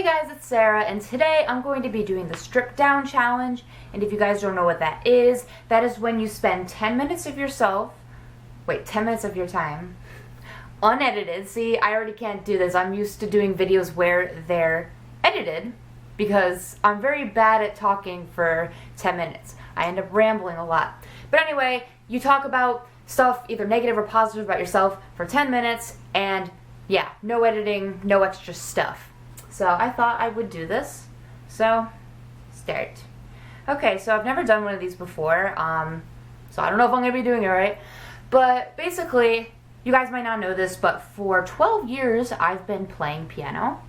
guys, it's Sarah, and today I'm going to be doing the strip down challenge. And if you guys don't know what that is when you spend 10 minutes of yourself, 10 minutes of your time, unedited. See, I already can't do this. I'm used to doing videos where they're edited because I'm very bad at talking for 10 minutes. I end up rambling a lot. But anyway, you talk about stuff, either negative or positive about yourself for 10 minutes, and yeah, no editing, no extra stuff. So I thought I would do this. So, start. Okay, so I've never done one of these before, so I don't know if I'm going to be doing it right. But basically, you guys might not know this, but for 12 years I've been playing piano.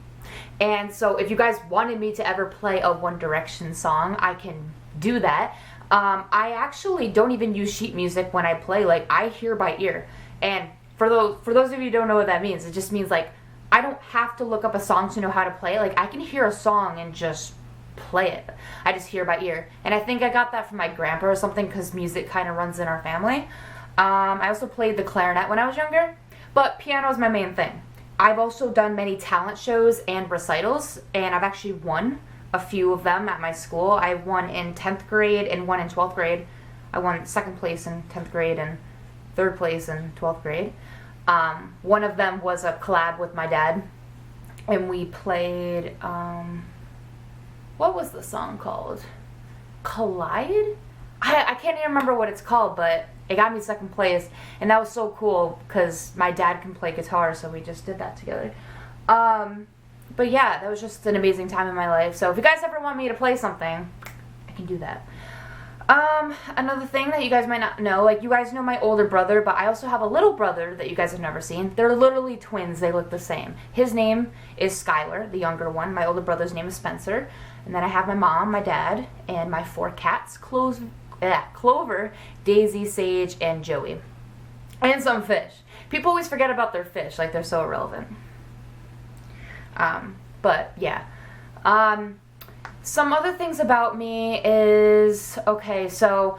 And so if you guys wanted me to ever play a One Direction song, I can do that. I actually don't even use sheet music when I play. Like, I hear by ear. And for those of you who don't know what that means, it just means like I don't have to look up a song to know how to play. Like, I can hear a song and just play it. I just hear by ear. And I think I got that from my grandpa or something because music kind of runs in our family. I also played the clarinet when I was younger, but piano is my main thing. I've also done many talent shows and recitals, and I've actually won a few of them at my school. I won in 10th grade and one in 12th grade. I won 2nd place in 10th grade and 3rd place in 12th grade. One of them was a collab with my dad, and we played, what was the song called? Collide? I can't even remember what it's called, but it got me 2nd place, and that was so cool because my dad can play guitar, so we just did that together. But yeah, that was just an amazing time in my life. So if you guys ever want me to play something, I can do that. Another thing that you guys might not know, like, you guys know my older brother, but I also have a little brother that you guys have never seen. They're literally twins. They look the same. His name is Skylar, the younger one. My older brother's name is Spencer. And then I have my mom, my dad, and my 4 cats, Clover, Daisy, Sage, and Joey. And some fish. People always forget about their fish, like they're so irrelevant. But yeah. Some other things about me is, okay, so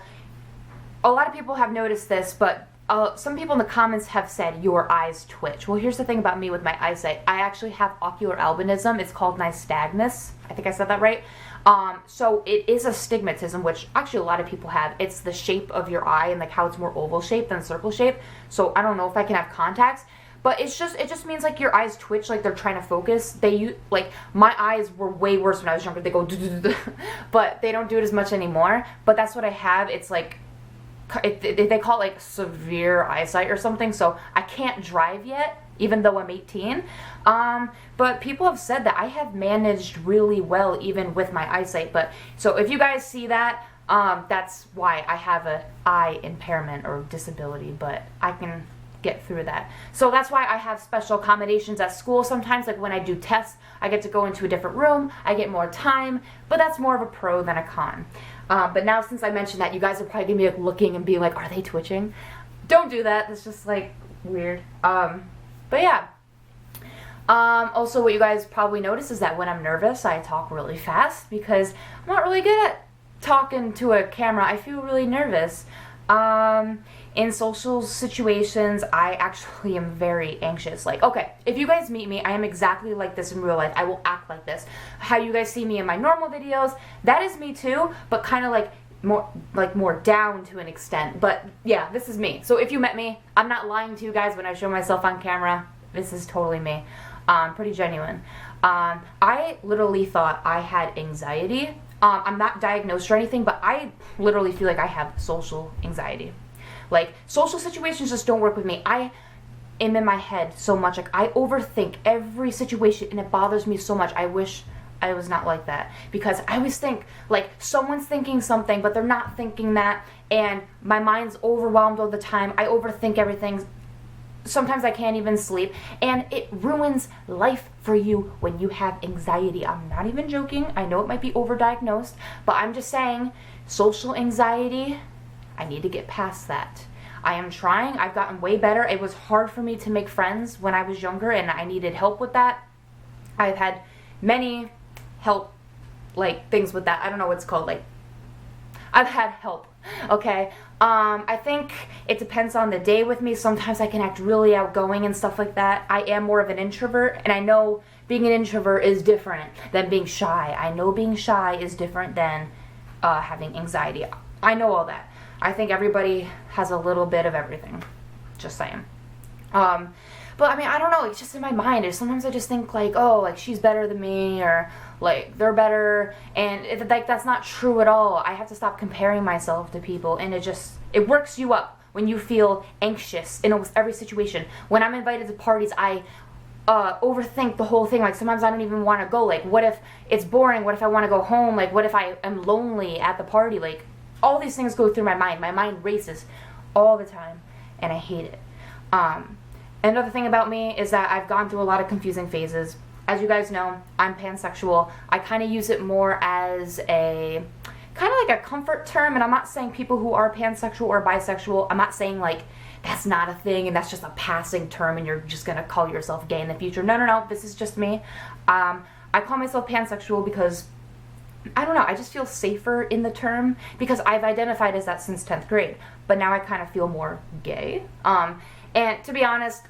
a lot of people have noticed this, but some people in the comments have said your eyes twitch. Well, here's the thing about me with my eyesight. I actually have ocular albinism. It's called nystagmus. I think I said that right. So it is astigmatism, which actually a lot of people have. It's the shape of your eye and like how it's more oval shaped than circle shaped. So I don't know if I can have contacts. But it just means like your eyes twitch, like they're trying to focus. Like, my eyes were way worse when I was younger. They go but they don't do it as much anymore. But that's what I have. It's like, they call it like severe eyesight or something. So I can't drive yet, even though I'm 18. But people have said that I have managed really well even with my eyesight. But so if you guys see that, that's why I have an eye impairment or disability. But I can get through that. So that's why I have special accommodations at school sometimes. Like when I do tests, I get to go into a different room, I get more time, but that's more of a pro than a con. But now since I mentioned that, you guys are probably gonna be like looking and being like, are they twitching? Don't do that. That's just like weird. But yeah. Also, what you guys probably notice is that when I'm nervous, I talk really fast because I'm not really good at talking to a camera. I feel really nervous. In social situations, I actually am very anxious. Like, okay, if you guys meet me, I am exactly like this in real life. I will act like this. How you guys see me in my normal videos, that is me too, but kind of like more down to an extent. But yeah, this is me. So if you met me, I'm not lying to you guys when I show myself on camera. This is totally me. Pretty genuine. I literally thought I had anxiety. I'm not diagnosed or anything, but I literally feel like I have social anxiety. Like, social situations just don't work with me. I am in my head so much. Like, I overthink every situation, and it bothers me so much. I wish I was not like that. Because I always think, like, someone's thinking something, but they're not thinking that, and my mind's overwhelmed all the time. I overthink everything. Sometimes I can't even sleep, and it ruins life for you when you have anxiety. I'm not even joking. I know it might be overdiagnosed, but I'm just saying, social anxiety, I need to get past that. I am trying. I've gotten way better. It was hard for me to make friends when I was younger, and I needed help with that. I've had many help, like, things with that. I don't know what it's called. Like, I've had help, okay? I think it depends on the day with me. Sometimes I can act really outgoing and stuff like that. I am more of an introvert, and I know being an introvert is different than being shy. I know being shy is different than having anxiety. I know all that. I think everybody has a little bit of everything. Just saying. But I mean, I don't know, it's just in my mind. Sometimes I just think like, oh, like she's better than me, or like they're better, and like that's not true at all. I have to stop comparing myself to people, and it works you up when you feel anxious in almost every situation. When I'm invited to parties, I overthink the whole thing. Like sometimes I don't even want to go. Like what if it's boring? What if I want to go home? Like what if I am lonely at the party? Like all these things go through my mind. My mind races all the time, and I hate it. Another thing about me is that I've gone through a lot of confusing phases. As you guys know, I'm pansexual. I kind of use it more as a kind of like a comfort term, and I'm not saying people who are pansexual or bisexual, I'm not saying like that's not a thing and that's just a passing term and you're just gonna call yourself gay in the future. No, this is just me. I call myself pansexual because I don't know, I just feel safer in the term because I've identified as that since 10th grade, but now I kind of feel more gay. And to be honest,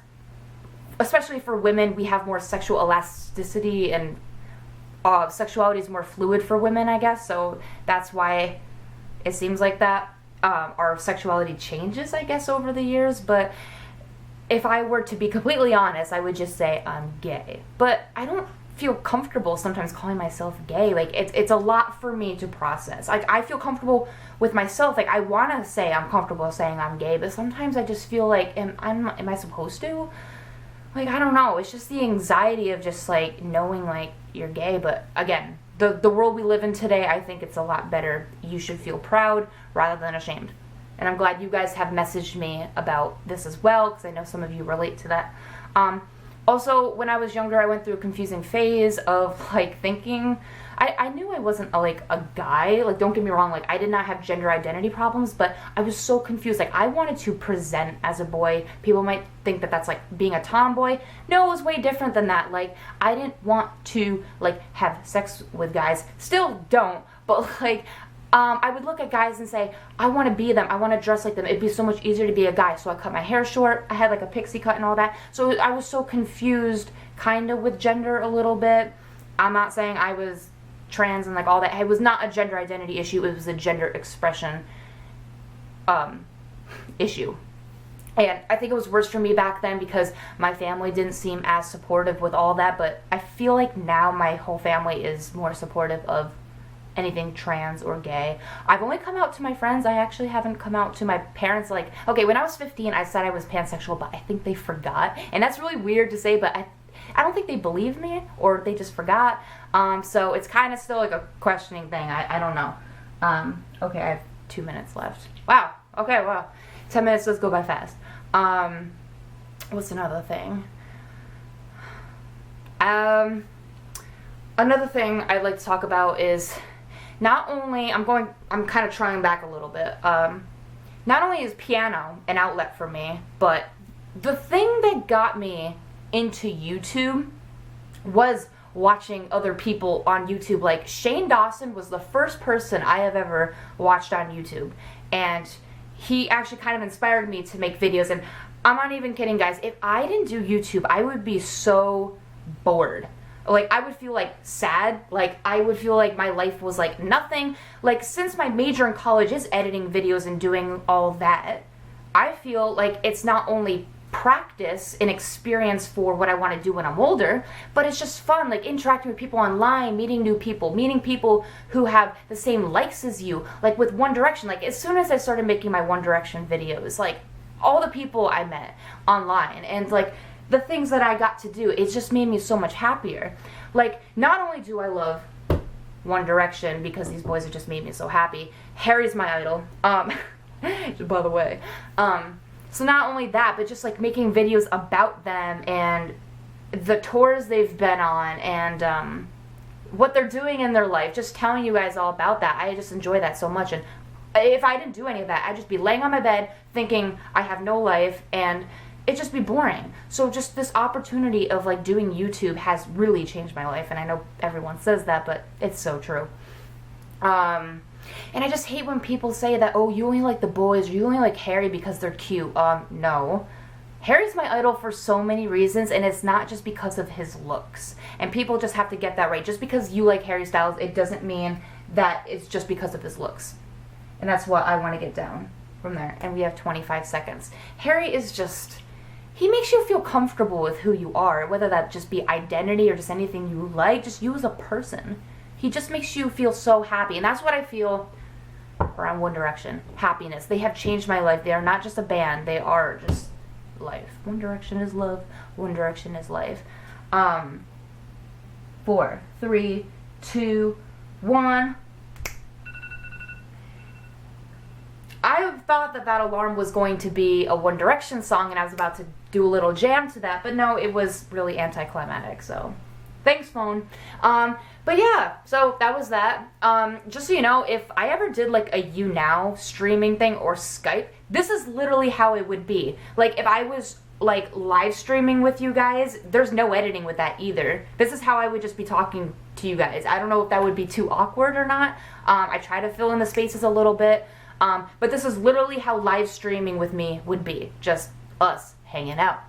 especially for women, we have more sexual elasticity, and sexuality is more fluid for women, I guess, so that's why it seems like that. Our sexuality changes, I guess, over the years, but if I were to be completely honest, I would just say I'm gay. But I don't feel comfortable sometimes calling myself gay. Like, it's a lot for me to process. Like, I feel comfortable with myself. Like, I want to say I'm comfortable saying I'm gay, but sometimes I just feel like, am I supposed to? Like, I don't know. It's just the anxiety of just, like, knowing, like, you're gay. But, again, the world we live in today, I think it's a lot better. You should feel proud rather than ashamed. And I'm glad you guys have messaged me about this as well, because I know some of you relate to that. Also, when I was younger, I went through a confusing phase of, like, thinking... I knew I wasn't, a guy. Like, don't get me wrong. Like, I did not have gender identity problems, but I was so confused. Like, I wanted to present as a boy. People might think that that's, like, being a tomboy. No, it was way different than that. Like, I didn't want to, like, have sex with guys. Still don't. But, like... I would look at guys and say, I want to be them. I want to dress like them. It'd be so much easier to be a guy. So I cut my hair short. I had like a pixie cut and all that. So I was so confused kind of with gender a little bit. I'm not saying I was trans and like all that. It was not a gender identity issue. It was a gender expression issue. And I think it was worse for me back then because my family didn't seem as supportive with all that. But I feel like now my whole family is more supportive of anything trans or gay. I've only come out to my friends. I actually haven't come out to my parents. Like, okay, when I was 15, I said I was pansexual, but I think they forgot. And that's really weird to say, but I don't think they believe me, or they just forgot. So it's kind of still like a questioning thing. I don't know. Okay, I have 2 minutes left. Wow. Okay, wow. 10 minutes does go by fast. What's another thing? Another thing I'd like to talk about is not only, I'm kind of trying back a little bit, not only is piano an outlet for me, but the thing that got me into YouTube was watching other people on YouTube. Like, Shane Dawson was the first person I have ever watched on YouTube, and he actually kind of inspired me to make videos. And I'm not even kidding, guys, if I didn't do YouTube, I would be so bored. Like, I would feel, like, sad. Like, I would feel like my life was, like, nothing. Like, since my major in college is editing videos and doing all that, I feel like it's not only practice and experience for what I want to do when I'm older, but it's just fun, like, interacting with people online, meeting new people, meeting people who have the same likes as you. Like, with One Direction, like, as soon as I started making my One Direction videos, like, all the people I met online, and, like, the things that I got to do, it just made me so much happier. Like, not only do I love One Direction because these boys have just made me so happy. Harry's my idol. By the way. So not only that, but just like making videos about them and the tours they've been on and what they're doing in their life. Just telling you guys all about that. I just enjoy that so much. And if I didn't do any of that, I'd just be laying on my bed thinking I have no life, and it'd just be boring. So just this opportunity of like doing YouTube has really changed my life, and I know everyone says that, but it's so true. And I just hate when people say that, oh, you only like the boys, or you only like Harry because they're cute. No. Harry's my idol for so many reasons, and it's not just because of his looks. And people just have to get that right. Just because you like Harry Styles, it doesn't mean that it's just because of his looks. And that's what I want to get down from there. And we have 25 seconds. Harry is just, he makes you feel comfortable with who you are, whether that just be identity or just anything you like, just you as a person. He just makes you feel so happy. And that's what I feel around One Direction. Happiness. They have changed my life. They are not just a band. They are just life. One Direction is love. One Direction is life. 4, 3, 2, 1. I thought that alarm was going to be a One Direction song, and I was about to do a little jam to that, but no, it was really anticlimactic, so thanks, phone. But yeah, so that was that. Just so you know, if I ever did like a YouNow streaming thing or Skype, this is literally how it would be. Like if I was like live streaming with you guys, there's no editing with that either. This is how I would just be talking to you guys. I don't know if that would be too awkward or not. I try to fill in the spaces a little bit. But this is literally how live streaming with me would be. Just us hanging out.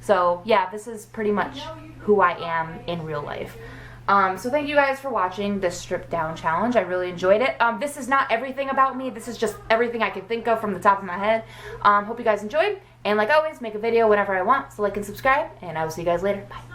So yeah, this is pretty much who I am in real life. So thank you guys for watching this stripped down challenge. I really enjoyed it. This is not everything about me. This is just everything I can think of from the top of my head. Hope you guys enjoyed. And like always, make a video whenever I want. So like and subscribe. And I will see you guys later. Bye.